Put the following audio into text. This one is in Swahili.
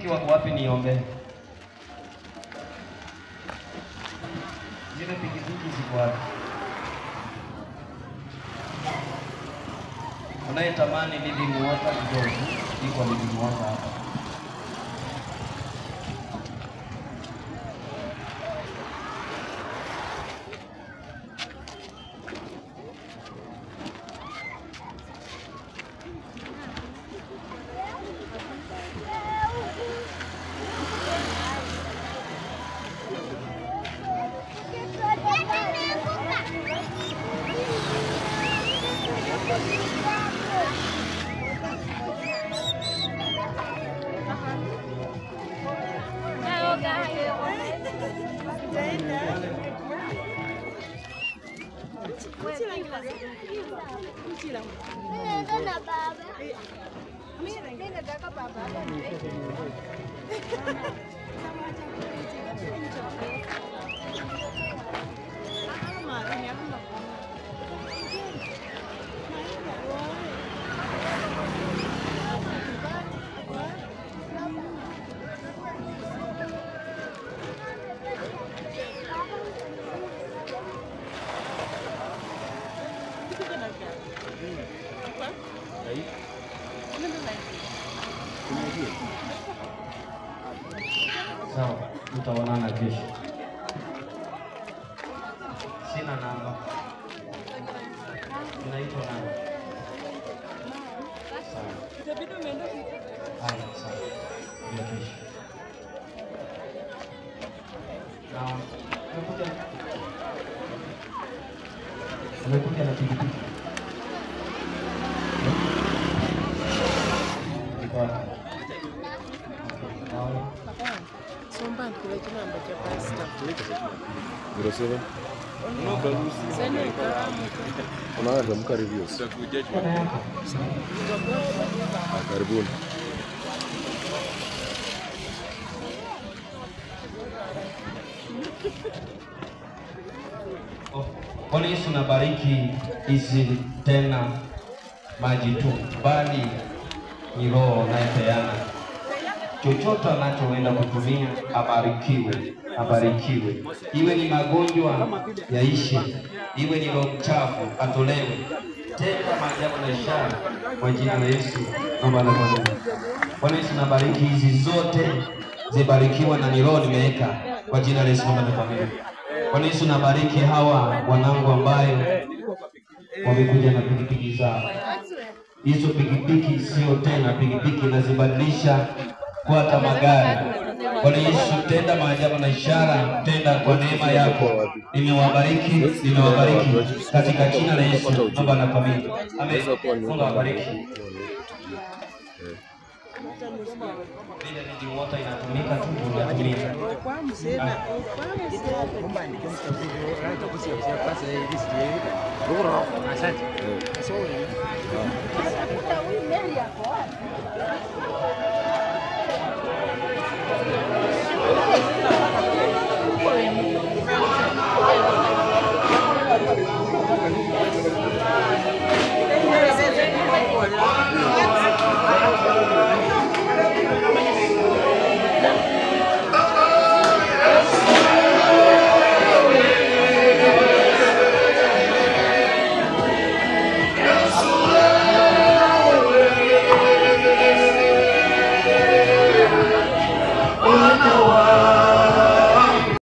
pikipiki wako wapi niombe? Zile pikipiki ziko wapi? Unayetamani living water kidogo, iko living water hapa. Sawa, tutaonana kesho. Sina namba. Unaitwa nani? Sawa. Haya, sawa. Ndio kesho. Umekuja na pikipiki? Somba kile kinamba cha pasta. Grosero. Unaanza mkaribio. Karibuni. Bwana Yesu nabariki hizi tena maji tu, bali ni Roho anayepeana. Chochote anachoenda kutumia abarikiwe, abarikiwe. Iwe ni magonjwa yaishe, iwe ni roho mchafu atolewe. Tenda maajabu na ishara kwa jina la Yesu. Bwana Yesu nabariki hizi zote zibarikiwe na ni Roho nimeweka kwa jina la Yesu. Bwana Yesu nabariki hawa wanangu ambayo wamekuja na pikipiki zao. Hizo pikipiki sio tena pikipiki, nazibadilisha kwa hata magari. Bwana Yesu, tenda maajabu na ishara, tenda kwa neema yako. Nimewabariki, nimewabariki katika jina la Yesu. Naomba na kuamini. Amen. Mungu awabariki. Bila ni water inatumika tu unatumia. Oh,